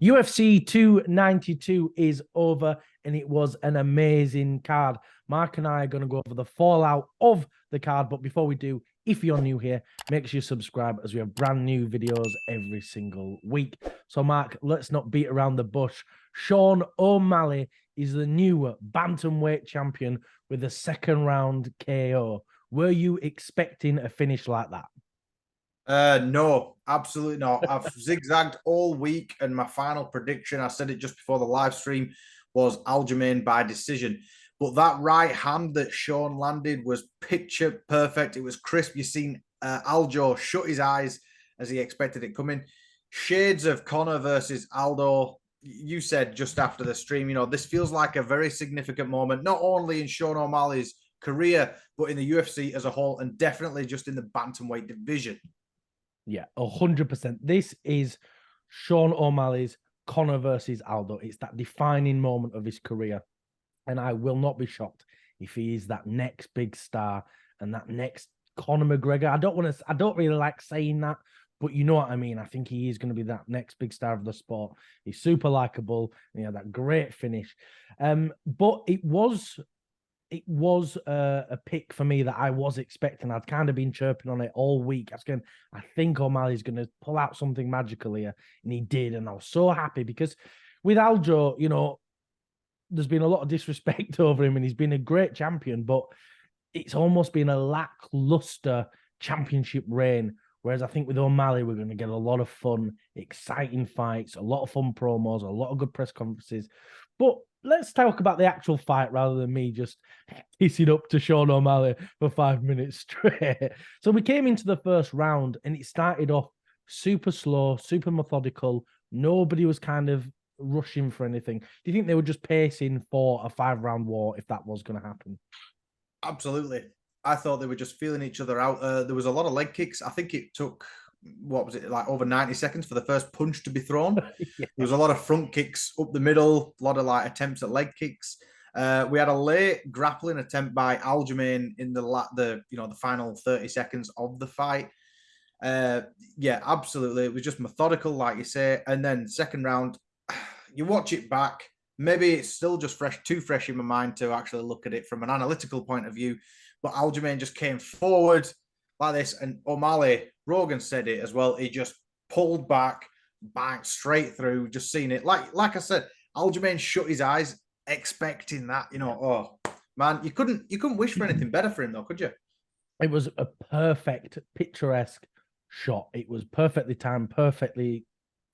UFC 292 is over, and it was an amazing card. Mark and I are going to go over the fallout of the card, but before we do, if you're new here, make sure you subscribe as we have brand new videos every single week. So, Mark, let's not beat around the bush. Sean O'Malley is the new Bantamweight champion with a second round KO. Were you expecting a finish like that? No, absolutely not. I've zigzagged all week, and my final prediction, I said it just before the live stream, was Aljamain by decision. But that right hand that Sean landed was picture perfect. It was crisp. You've seen Aljo shut his eyes as he expected it coming. Shades of Conor versus Aldo. You said just after the stream, this feels like a very significant moment, not only in Sean O'Malley's career, but in the UFC as a whole, and definitely just in the bantamweight division. Yeah, 100%. This is Sean O'Malley's Conor versus Aldo. It's that defining moment of his career. And I will not be shocked if he is that next big star and that next Conor McGregor. I don't really like saying that, but you know what I mean. I think he is going to be that next big star of the sport. He's super likable, that great finish. But it was a pick for me that I was expecting. I'd kind of been chirping on it all week. I think O'Malley's going to pull out something magical here, and he did. And I was so happy because with Aljo, there's been a lot of disrespect over him, and he's been a great champion, but it's almost been a lackluster championship reign. Whereas I think with O'Malley, we're going to get a lot of fun, exciting fights, a lot of fun promos, a lot of good press conferences. But let's talk about the actual fight rather than me just kissing up to Sean O'Malley for 5 minutes straight. So we came into the first round, and it started off super slow, super methodical. Nobody was kind of rushing for anything. Do you think they were just pacing for a 5-round war if that was going to happen? Absolutely. I thought they were just feeling each other out. There was a lot of leg kicks. I think it took, what was it, like over 90 seconds for the first punch to be thrown. Yeah. There was a lot of front kicks up the middle, a lot of attempts at leg kicks. We had a late grappling attempt by Aljamain in the final 30 seconds of the fight. Yeah, absolutely. It was just methodical, like you say. And then second round, you watch it back, maybe it's still just too fresh in my mind to actually look at it from an analytical point of view. But Aljamain just came forward like this, and O'Malley, Rogan said it as well. He just pulled back, bang, straight through. Just seeing it, like I said, Aljamain shut his eyes, expecting that. Oh man, you couldn't wish for anything better for him, though, could you? It was a perfect, picturesque shot. It was perfectly timed, perfectly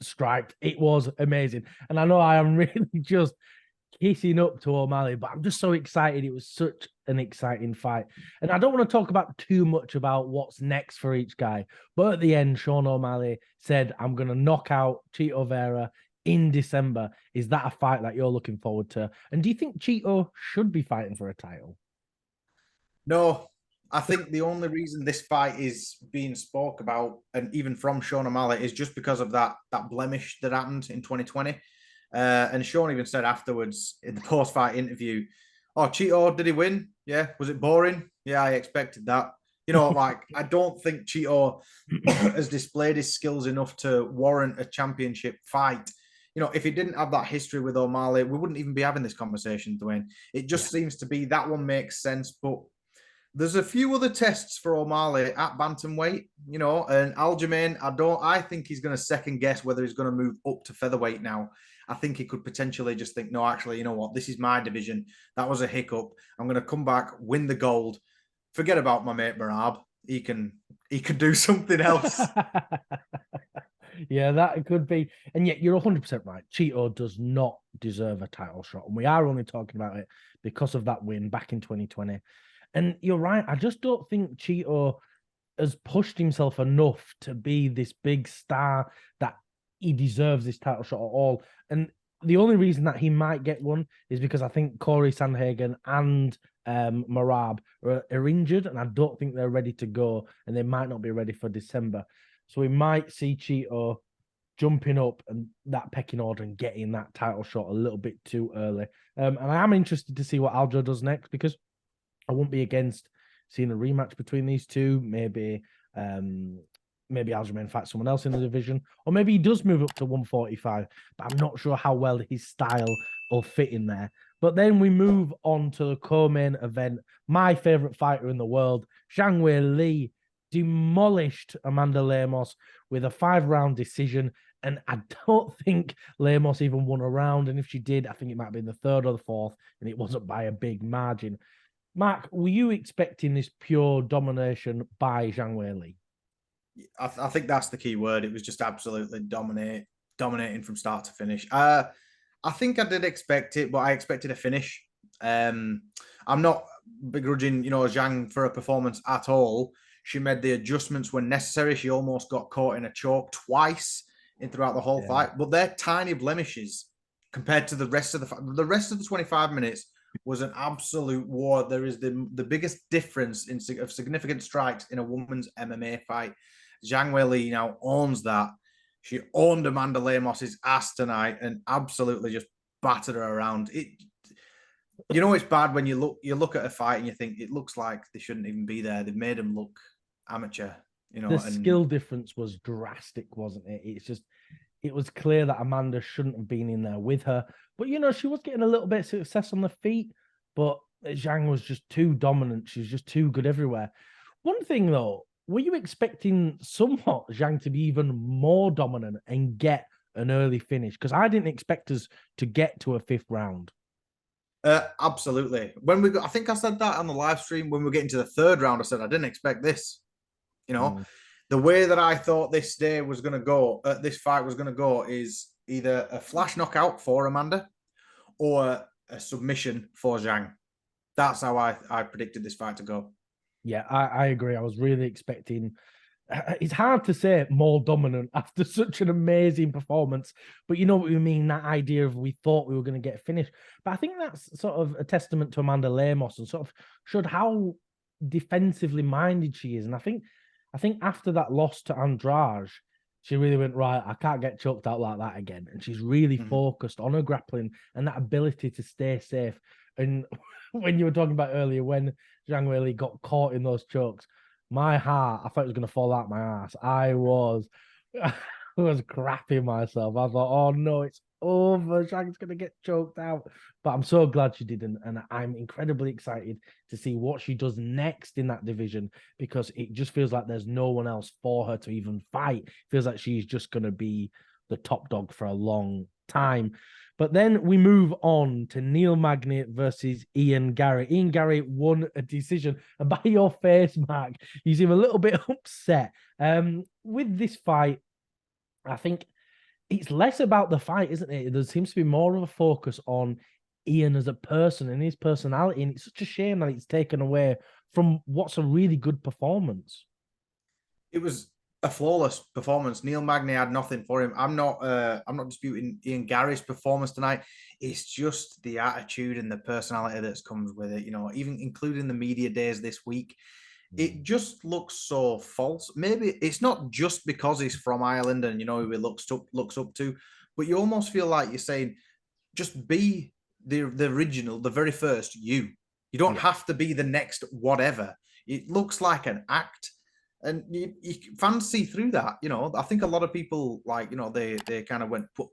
striped. It was amazing. And I know I am really just kissing up to O'Malley, but I'm just so excited. It was such an exciting fight. And I don't want to talk about too much about what's next for each guy. But at the end, Sean O'Malley said, I'm going to knock out Chito Vera in December. Is that a fight that you're looking forward to? And do you think Chito should be fighting for a title? No. I think the only reason this fight is being spoke about, and even from Sean O'Malley, is just because of that blemish that happened in 2020. And Sean even said afterwards in the post-fight interview, "Oh, Chito, did he win? Yeah. Was it boring? Yeah, I expected that." I don't think Chito has displayed his skills enough to warrant a championship fight. If he didn't have that history with O'Malley, we wouldn't even be having this conversation, Dwayne. It just seems to be that one makes sense, but there's a few other tests for O'Malley at bantamweight, and Aljamain, I think he's going to second guess whether he's going to move up to featherweight now. I think he could potentially just think, no, actually, you know what? This is my division. That was a hiccup. I'm going to come back, win the gold. Forget about my mate Marab. He can do something else. Yeah, that could be. And yet you're 100% right. Chito does not deserve a title shot. And we are only talking about it because of that win back in 2020. And you're right. I just don't think Chito has pushed himself enough to be this big star that he deserves this title shot at all. And the only reason that he might get one is because I think Corey Sandhagen and Marab are injured, and I don't think they're ready to go, and they might not be ready for December. So we might see Chito jumping up and that pecking order and getting that title shot a little bit too early. And I am interested to see what Aljo does next, because I won't be against seeing a rematch between these two. Maybe maybe Aljamain fights someone else in the division, or maybe he does move up to 145. But I'm not sure how well his style will fit in there. But then we move on to the co-main event. My favorite fighter in the world, Zhang Weili, demolished Amanda Lemos with a 5-round decision. And I don't think Lemos even won a round. And if she did, I think it might have been the 3rd or the 4th, and it wasn't by a big margin. Mark, were you expecting this pure domination by Zhang Weili? I think that's the key word. It was just absolutely dominating from start to finish. I think I did expect it, but I expected a finish. I'm not begrudging, Zhang for a performance at all. She made the adjustments when necessary. She almost got caught in a choke twice throughout the whole fight, but they're tiny blemishes compared to the rest of the rest of the 25 minutes was an absolute war. There is the biggest difference of significant strikes in a woman's MMA fight. Zhang Weili now owns that. She owned Amanda Lemos's ass tonight and absolutely just battered her around. It's bad when you look at a fight and you think it looks like they shouldn't even be there. They've made them look amateur. The skill difference was drastic, wasn't it? It was clear that Amanda shouldn't have been in there with her. But, she was getting a little bit of success on the feet, but Zhang was just too dominant. She was just too good everywhere. One thing, though, were you expecting somewhat Zhang to be even more dominant and get an early finish? Because I didn't expect us to get to a 5th round. Absolutely. I think I said that on the live stream when we were getting to the 3rd round. I said I didn't expect this. The way that I thought this fight was going to go is either a flash knockout for Amanda or a submission for Zhang. That's how I predicted this fight to go. Yeah, I agree. I was really expecting. It's hard to say more dominant after such an amazing performance, but you know what we mean, that idea of we thought we were going to get finished. But I think that's sort of a testament to Amanda Lemos and sort of showed how defensively minded she is. And I think after that loss to Andrade, she really went, right, I can't get choked out like that again. And she's really focused on her grappling and that ability to stay safe. And when you were talking about earlier, when Zhang Weili got caught in those chokes, my heart, I thought it was going to fall out my ass. I was crapping myself. I thought, oh no, it's over. Zhang's going to get choked out. But I'm so glad she didn't. And I'm incredibly excited to see what she does next in that division, because it just feels like there's no one else for her to even fight. It feels like she's just going to be the top dog for a long time. But then we move on to Neil Magny versus Ian Garry. Ian Garry won a decision. And by your face, Mark, you seem a little bit upset. With this fight, I think it's less about the fight, isn't it? There seems to be more of a focus on Ian as a person and his personality. And it's such a shame that it's taken away from what's a really good performance. It was a flawless performance. Neil Magny had nothing for him. I'm not disputing Ian Garry's performance tonight. It's just the attitude and the personality that comes with it. Even including the media days this week, it just looks so false. Maybe it's not just because he's from Ireland and who he looks up to, but you almost feel like you're saying, just be the original, the very first you. You don't have to be the next whatever. It looks like an act. And you fans see through that, I think a lot of people they kind of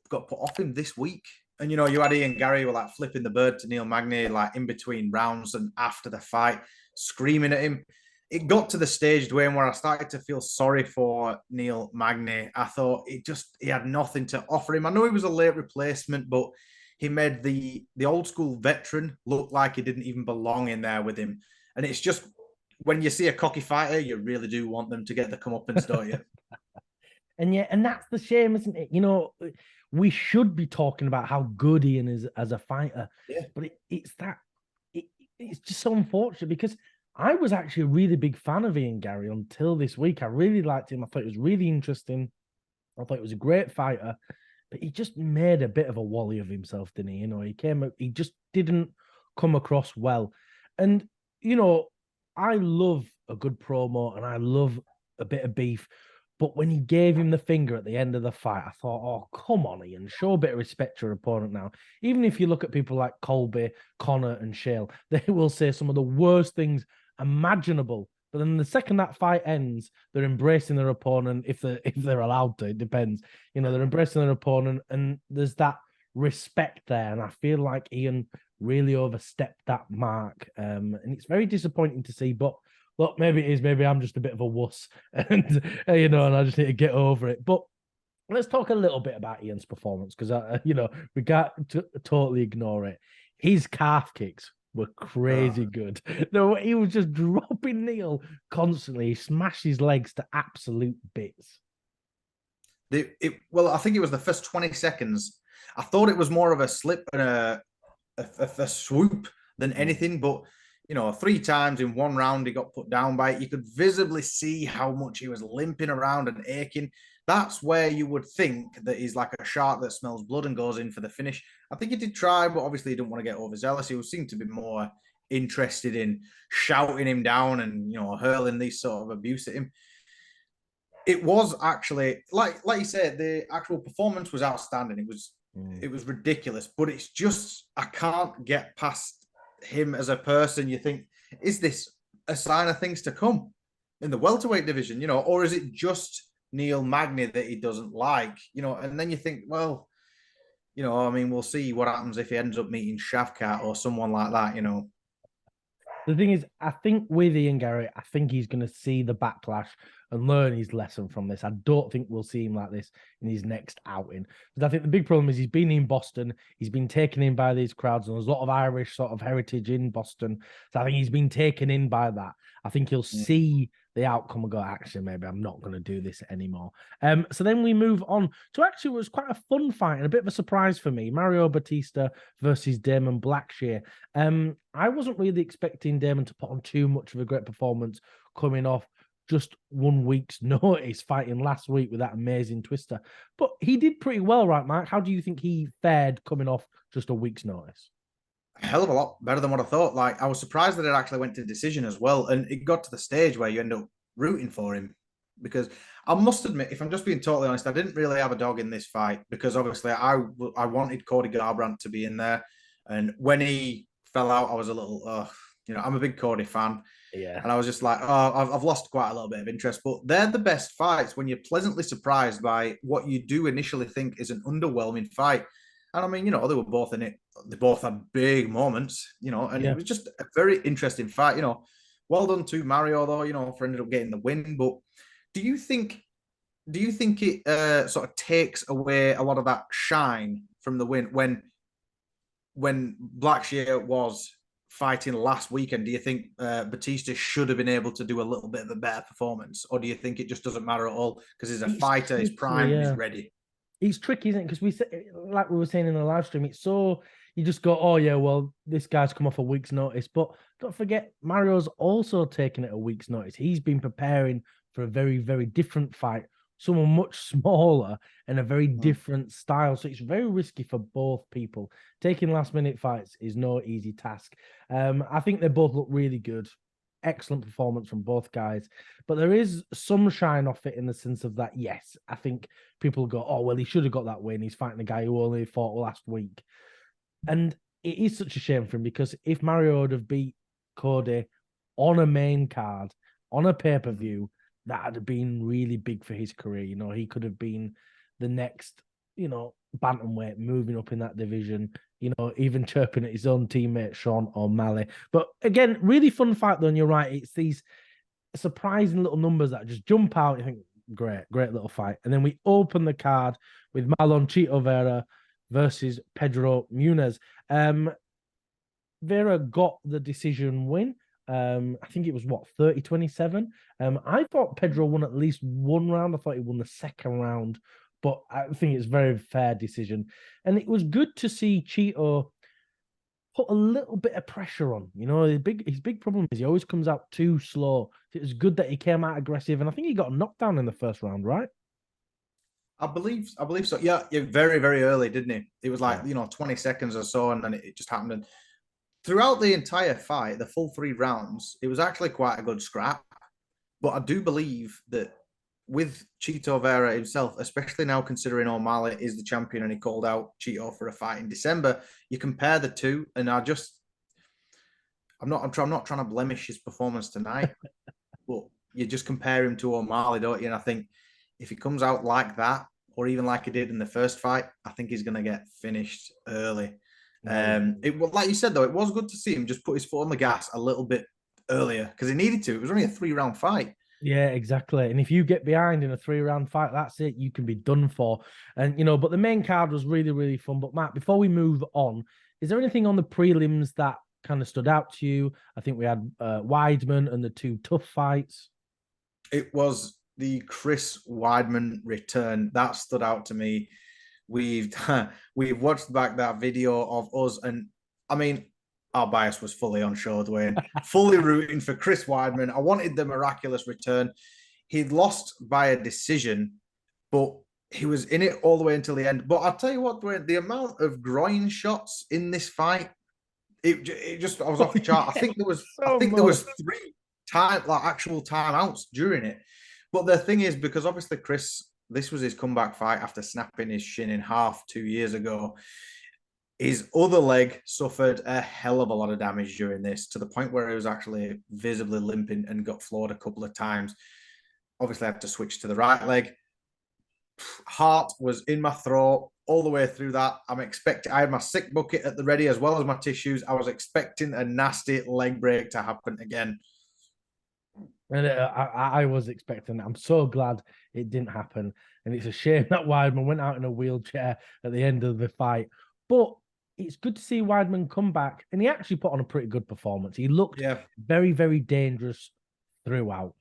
got put off him this week. And you had Ian Garry were like flipping the bird to Neil Magny, like in between rounds and after the fight, screaming at him. It got to the stage, Dwayne, where I started to feel sorry for Neil Magny. I thought he had nothing to offer him. I know he was a late replacement, but he made the old school veteran look like he didn't even belong in there with him. And it's just, when you see a cocky fighter, you really do want them to get the comeuppance, don't you? And that's the shame, isn't it? We should be talking about how good Ian is as a fighter, but it's just so unfortunate, because I was actually a really big fan of Ian Garry until this week. I really liked him. I thought it was really interesting. I thought he was a great fighter, but he just made a bit of a wally of himself, didn't he? He just didn't come across well. And, I love a good promo and I love a bit of beef. But when he gave him the finger at the end of the fight, I thought, oh, come on, Ian, show a bit of respect to your opponent now. Even if you look at people like Colby, Connor, and Shale, they will say some of the worst things imaginable But then the second that fight ends, they're embracing their opponent if they're allowed to. It depends. They're embracing their opponent, and there's that respect there. And I feel like Ian really overstepped that mark. And it's very disappointing to see. But look, maybe it is. Maybe I'm just a bit of a wuss, and and I just need to get over it. But let's talk a little bit about Ian's performance because we can't totally ignore it. His calf kicks were crazy good. No, he was just dropping Neil constantly. He smashed his legs to absolute bits. Well, I think it was the first 20 seconds. I thought it was more of a slip and a swoop than anything, but 3 times in one round he got put down by it. You could visibly see how much he was limping around and aching. That's where you would think that he's like a shark that smells blood and goes in for the finish. I think he did try, but obviously he didn't want to get overzealous. He seemed to be more interested in shouting him down and hurling these sort of abuse at him. It was actually like you said, the actual performance was outstanding. It was ridiculous, but it's just I can't get past him as a person. You think, is this a sign of things to come in the welterweight division? Or is it just Neil Magny that he doesn't like? And then you think, well, we'll see what happens if he ends up meeting Shavkat or someone like that. The thing is, I think with Ian Garry, I think he's going to see the backlash and learn his lesson from this. I don't think we'll see him like this in his next outing. Because I think the big problem is he's been in Boston. He's been taken in by these crowds, and there's a lot of Irish sort of heritage in Boston. So I think he's been taken in by that. I think he'll see the outcome and go, actually, maybe I'm not going to do this anymore. So then we move on to actually was quite a fun fight and a bit of a surprise for me. Mario Bautista versus Damon Blackshear. I wasn't really expecting Damon to put on too much of a great performance coming off just 1 week's notice, fighting last week with that amazing twister. But he did pretty well, right, Mark? How do you think he fared coming off just a week's notice? A hell of a lot better than what I thought. Like, I was surprised that it actually went to decision as well. And it got to the stage where you end up rooting for him. Because I must admit, if I'm just being totally honest, I didn't really have a dog in this fight because obviously I wanted Cody Garbrandt to be in there. And when he fell out, I was a little, I'm a big Cody fan. Yeah. And I was just like, I've lost quite a little bit of interest. But they're the best fights when you're pleasantly surprised by what you do initially think is an underwhelming fight. And I mean, they were both in it. They both had big moments, and it was just a very interesting fight. Well done to Mario, though, for ended up getting the win. But do you think it sort of takes away a lot of that shine from the win when Blackshear was fighting last weekend? Do you think Bautista should have been able to do a little bit of a better performance, or do you think it just doesn't matter at all because he's a fighter, he's prime, he's ready? It's tricky, isn't it? Because like we were saying in the live stream, it's so you just go, oh yeah, well, this guy's come off a week's notice. But don't forget, Mario's also taken it a week's notice. He's been preparing for a very, very different fight, someone much smaller and a very different style. So it's very risky for both people. Taking last minute fights is no easy task. I think they both look really good. Excellent performance from both guys, but there is some shine off it in the sense of that, yes, I think people go, oh, well, he should have got that win. He's fighting a guy who only fought last week. And it is such a shame for him because if Mario would have beat Cody on a main card, on a pay-per-view, that would have been really big for his career. He could have been the next, bantamweight moving up in that division, even chirping at his own teammate, Sean O'Malley. But again, really fun fight, though, and you're right. It's these surprising little numbers that just jump out. You think, great little fight. And then we open the card with Marlon Chito Vera versus Pedro Munhoz. Vera got the decision win. I think it was 30-27. I thought Pedro won at least one round. I thought he won the second round, but I think it's a very fair decision. And it was good to see Chito put a little bit of pressure on. His big problem is he always comes out too slow. It was good that he came out aggressive, and I think he got a knockdown in the first round, right? I believe so. Yeah, very, very early, didn't he? It was like 20 seconds or so, and then it just happened. And throughout the entire fight, the full 3 rounds, it was actually quite a good scrap. But I do believe that with Chito Vera himself, especially now considering O'Malley is the champion and he called out Chito for a fight in December, you compare the two, and I'm not trying to blemish his performance tonight, but you just compare him to O'Malley, don't you? And I think if he comes out like that, or even like he did in the first fight, I think he's going to get finished early. Like you said, though, it was good to see him just put his foot on the gas a little bit earlier because he needed to. It was only a 3-round fight. Yeah, exactly. And if you get behind in a 3-round fight, that's it. You can be done for. And, but the main card was really, really fun. But, Matt, before we move on, is there anything on the prelims that kind of stood out to you? I think we had Weidman and the 2 tough fights. It was the Chris Weidman return that stood out to me. We've watched back that video of us, and I mean, our bias was fully on show, Dwain. Fully rooting for Chris Weidman. I wanted the miraculous return. He'd lost by a decision, but he was in it all the way until the end. But I'll tell you what, Dwain, the amount of groin shots in this fight, it just I was off the chart. I think there was 3 actual timeouts during it. But the thing is, because obviously Chris, this was his comeback fight after snapping his shin in half 2 years ago. His other leg suffered a hell of a lot of damage during this, to the point where he was actually visibly limping and got floored a couple of times. Obviously, I had to switch to the right leg. Heart was in my throat all the way through that. I had my sick bucket at the ready as well as my tissues. I was expecting a nasty leg break to happen again. And I was expecting that. I'm so glad it didn't happen. And it's a shame that Weidman went out in a wheelchair at the end of the fight. But it's good to see Weidman come back. And he actually put on a pretty good performance. He looked very, very dangerous throughout.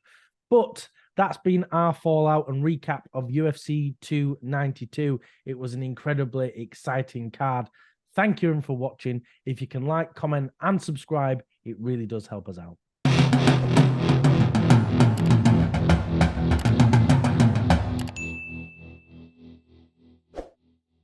But that's been our fallout and recap of UFC 292. It was an incredibly exciting card. Thank you for watching. If you can like, comment, and subscribe, it really does help us out.